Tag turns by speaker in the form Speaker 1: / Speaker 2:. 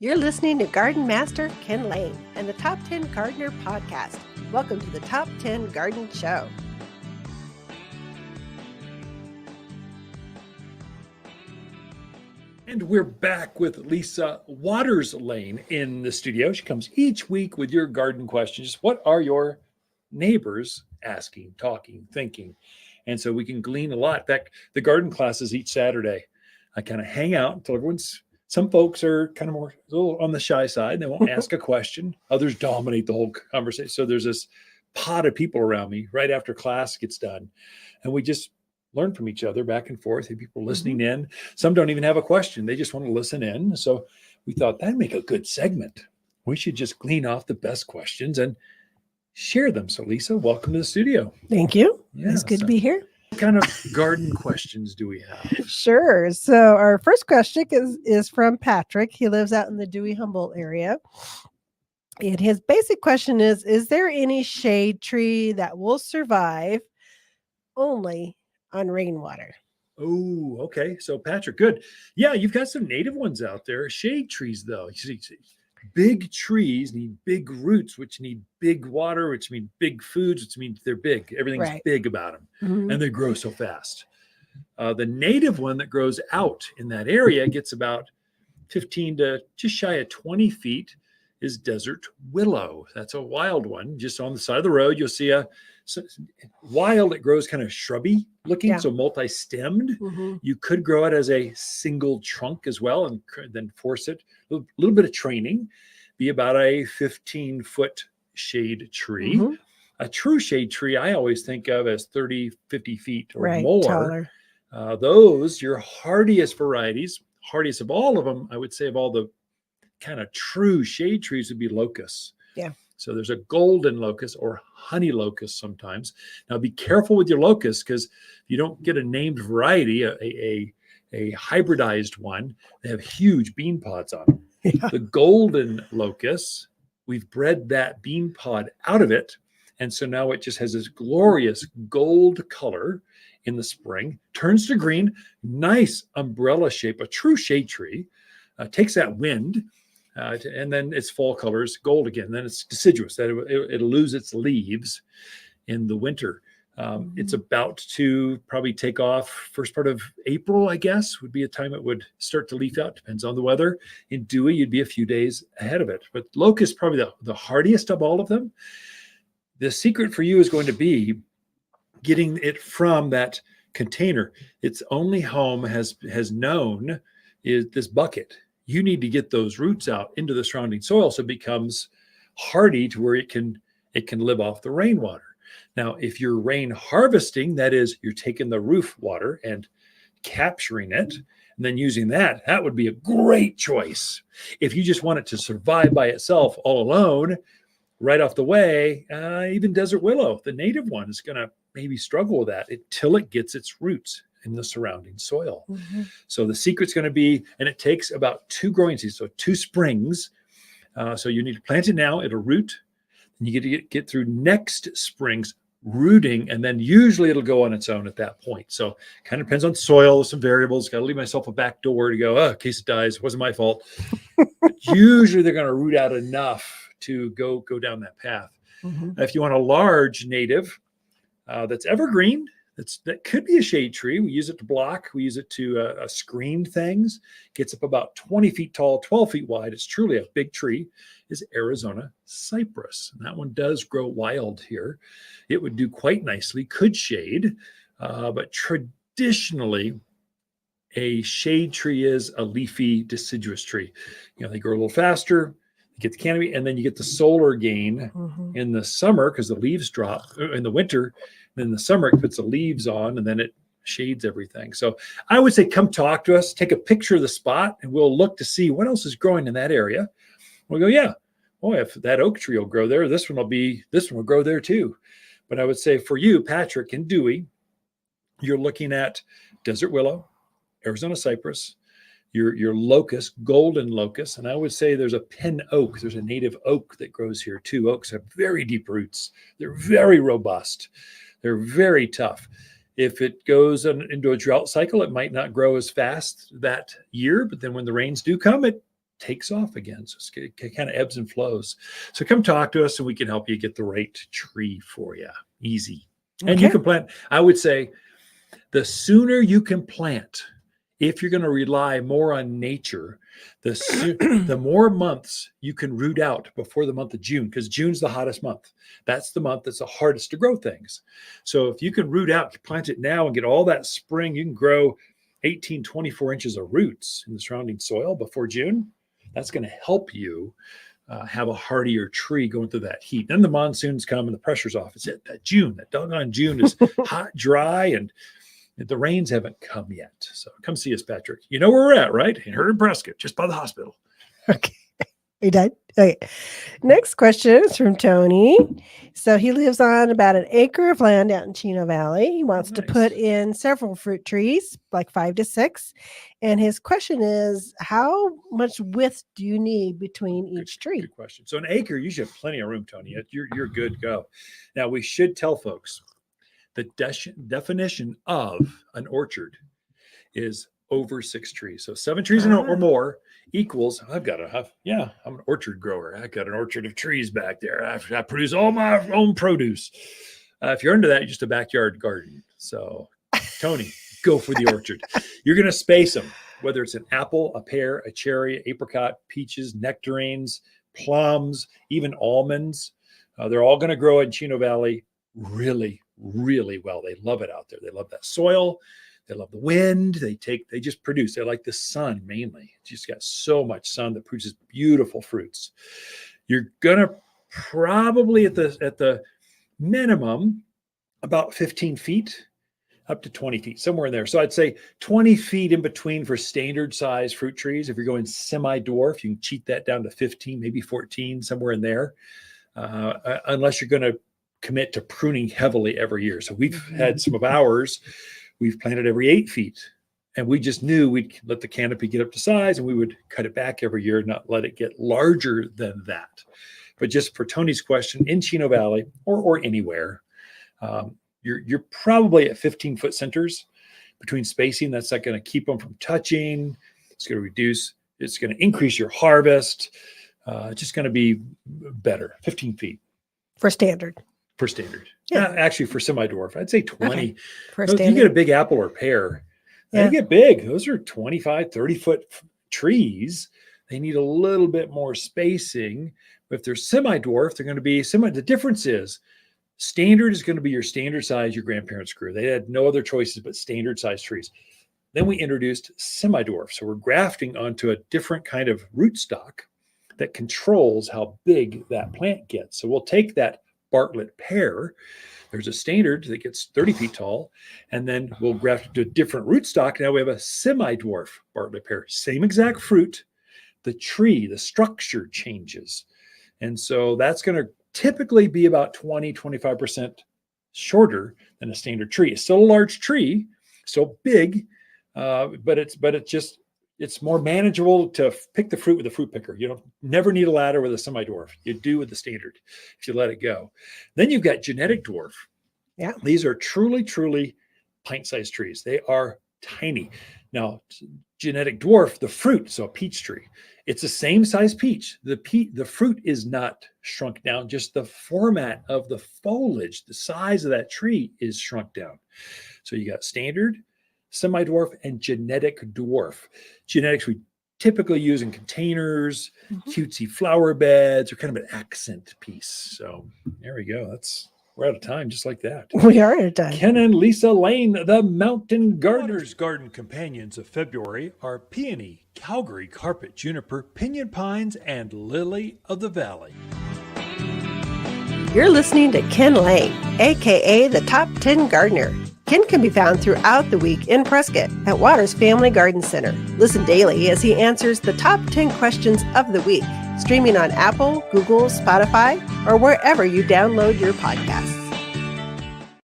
Speaker 1: You're listening to Garden Master Ken Lain and the Top 10 Gardener Podcast. Welcome to the Top 10 Garden Show.
Speaker 2: And we're back with Lisa Waters Lane in the studio. She comes each week with your garden questions. What are your neighbors asking, talking, thinking? And so we can glean a lot. In fact, the garden classes each Saturday, I kind of hang out until some folks are kind of more a little on the shy side. They won't ask a question. Others dominate the whole conversation. So there's this pot of people around me right after class gets done. And we just learn from each other back and forth. People listening in. Some don't even have a question. They just want to listen in. So we thought that'd make a good segment. We should just glean off the best questions and share them. So Lisa, welcome to the studio.
Speaker 1: Thank you. It's good to be here.
Speaker 2: What kind of garden questions do we have?
Speaker 1: Sure. So our first question is from Patrick. He lives out in the Dewey-Humboldt area. And his basic question is there any shade tree that will survive only on rainwater?
Speaker 2: Oh, okay. So Patrick, good. Yeah, you've got some native ones out there. Shade trees, though. You see, big trees need big roots, which need big water, which mean big foods, which means they're big. Everything's big about them, and they grow so fast. The native one that grows out in that area gets about 15 to just shy of 20 feet is desert willow. That's a wild one. Just on the side of the road, you'll see wild. It grows kind of shrubby looking, so multi-stemmed. You could grow it as a single trunk as well, and then force it a little bit of training. Be about a 15-foot shade tree. A true shade tree I always think of as 30, 50 feet or more. Taller. Those, your hardiest varieties, hardiest of all of them, I would say of all the kind of true shade trees would be locusts. Yeah. So there's a golden locust or honey locust sometimes. Now be careful with your locust, because if you don't get a named variety, a hybridized one, they have huge bean pods on them. Yeah. The golden locust, we've bred that bean pod out of it. And so now it just has this glorious gold color in the spring, turns to green, nice umbrella shape, a true shade tree, takes that wind. And then its fall colors gold again. Then it's deciduous. That it'll lose its leaves in the winter. It's about to probably take off first part of April, I guess, would be a time it would start to leaf out. Depends on the weather. In Dewey, you'd be a few days ahead of it. But locust, probably the hardiest of all of them. The secret for you is going to be getting it from that container. Its only home has known is this bucket. You need to get those roots out into the surrounding soil so it becomes hardy to where it can live off the rainwater. Now, if you're rain harvesting, that is, you're taking the roof water and capturing it and then using that would be a great choice. If you just want it to survive by itself all alone, right off the way, even desert willow, the native one, is going to maybe struggle with that until it gets its roots in the surrounding soil. So the secret's going to be, and it takes about 2 growing seasons, so 2 springs. So you need to plant it now, it'll root, and you get to get through next spring's rooting, and then usually it'll go on its own at that point. So kind of depends on soil, some variables. Got to leave myself a back door to go, in case it dies, wasn't my fault. But usually they're going to root out enough to go down that path. If you want a large native that's evergreen, that could be a shade tree. We use it to block. We use it to screen things. Gets up about 20 feet tall, 12 feet wide. It's truly a big tree. Is Arizona cypress. And that one does grow wild here. It would do quite nicely. Could shade, but traditionally, a shade tree is a leafy deciduous tree. They grow a little faster. You get the canopy, and then you get the solar gain in the summer because the leaves drop in the winter. Then in the summer, it puts the leaves on, and then it shades everything. So I would say come talk to us, take a picture of the spot, and we'll look to see what else is growing in that area. We'll go, yeah, boy, if that oak tree will grow there, this one will grow there too. But I would say for you, Patrick and Dewey, you're looking at desert willow, Arizona cypress, your locust, golden locust. And I would say there's a pin oak. There's a native oak that grows here too. Oaks have very deep roots. They're very robust. They're very tough. If it goes into a drought cycle, it might not grow as fast that year, but then when the rains do come, it takes off again. So it kind of ebbs and flows. So come talk to us and we can help you get the right tree for you. Easy. And you can plant, I would say, the sooner you can plant, if you're going to rely more on nature, the more months you can root out before the month of June, because June's the hottest month. That's the month that's the hardest to grow things. So if you can root out, plant it now and get all that spring, you can grow 18, 24 inches of roots in the surrounding soil before June. That's going to help you have a hardier tree going through that heat. Then the monsoons come and the pressure's off. It's that June. That doggone June is hot, dry, and the rains haven't come yet. So come see us, Patrick. You know where we're at, right? In Prescott, just by the hospital.
Speaker 1: Okay. Are you done? Okay. Next question is from Tony. So he lives on about an acre of land out in Chino Valley. He wants to put in several fruit trees, like 5 to 6. And his question is, how much width do you need between each tree?
Speaker 2: Good question. So an acre, you should have plenty of room, Tony. You're good to go. Now, we should tell folks the definition of an orchard is over 6 trees. So 7 trees or more equals, I'm an orchard grower. I got an orchard of trees back there. I produce all my own produce. If you're into that, you're just a backyard garden. So Tony, go for the orchard. You're going to space them, whether it's an apple, a pear, a cherry, apricot, peaches, nectarines, plums, even almonds. They're all going to grow in Chino Valley really, really well. They love it out there. They love that soil. They love the wind. They just produce. They like the sun mainly. It's just got so much sun that produces beautiful fruits. You're gonna probably at the minimum about 15 feet up to 20 feet, somewhere in there. So I'd say 20 feet in between for standard size fruit trees. If you're going semi-dwarf, you can cheat that down to 15, maybe 14, somewhere in there, unless you're going to commit to pruning heavily every year. So we've had some of ours, we've planted every 8 feet, and we just knew we'd let the canopy get up to size and we would cut it back every year, not let it get larger than that. But just for Tony's question, in Chino Valley or anywhere, you're probably at 15-foot centers between spacing. That's not going to keep them from touching. It's going to reduce. It's going to increase your harvest. It's just going to be better. 15 feet
Speaker 1: for standard.
Speaker 2: For standard. Yeah. Actually, for semi-dwarf, I'd say 20. Okay.
Speaker 1: For
Speaker 2: standard. You get a big apple or pear, they get big. Those are 25, 30-foot trees. They need a little bit more spacing. But if they're semi-dwarf, they're going to be semi. The difference is standard is going to be your standard size your grandparents grew. They had no other choices but standard size trees. Then we introduced semi-dwarf. So we're grafting onto a different kind of rootstock that controls how big that plant gets. So we'll take that Bartlett pear. There's a standard that gets 30 feet tall, and then we'll graft it to a different rootstock. Now we have a semi-dwarf Bartlett pear. Same exact fruit. The tree, the structure changes. And so that's going to typically be about 20, 25% shorter than a standard tree. It's still a large tree, still big, but it's more manageable to pick the fruit with a fruit picker. You don't never need a ladder with a semi-dwarf. You do with the standard if you let it go. Then you've got genetic dwarf.
Speaker 1: Yeah.
Speaker 2: These are truly, truly pint-sized trees. They are tiny. Now, genetic dwarf, the fruit, so a peach tree, it's the same size peach. The fruit is not shrunk down, just the format of the foliage, the size of that tree is shrunk down. So you got standard, semi-dwarf, and genetic dwarf. Genetics we typically use in containers, cutesy flower beds, or kind of an accent piece. So there we go. We're out of time just like that.
Speaker 1: We are out of time.
Speaker 2: Ken and Lisa Lain, the Mountain Gardeners. Garden companions of February are peony, Calgary carpet juniper, pinyon pines, and lily of the valley.
Speaker 1: You're listening to Ken Lain, a.k.a. the Top 10 Gardener. Ken can be found throughout the week in Prescott at Waters Family Garden Center. Listen daily as he answers the top 10 questions of the week, streaming on Apple, Google, Spotify, or wherever you download your podcasts.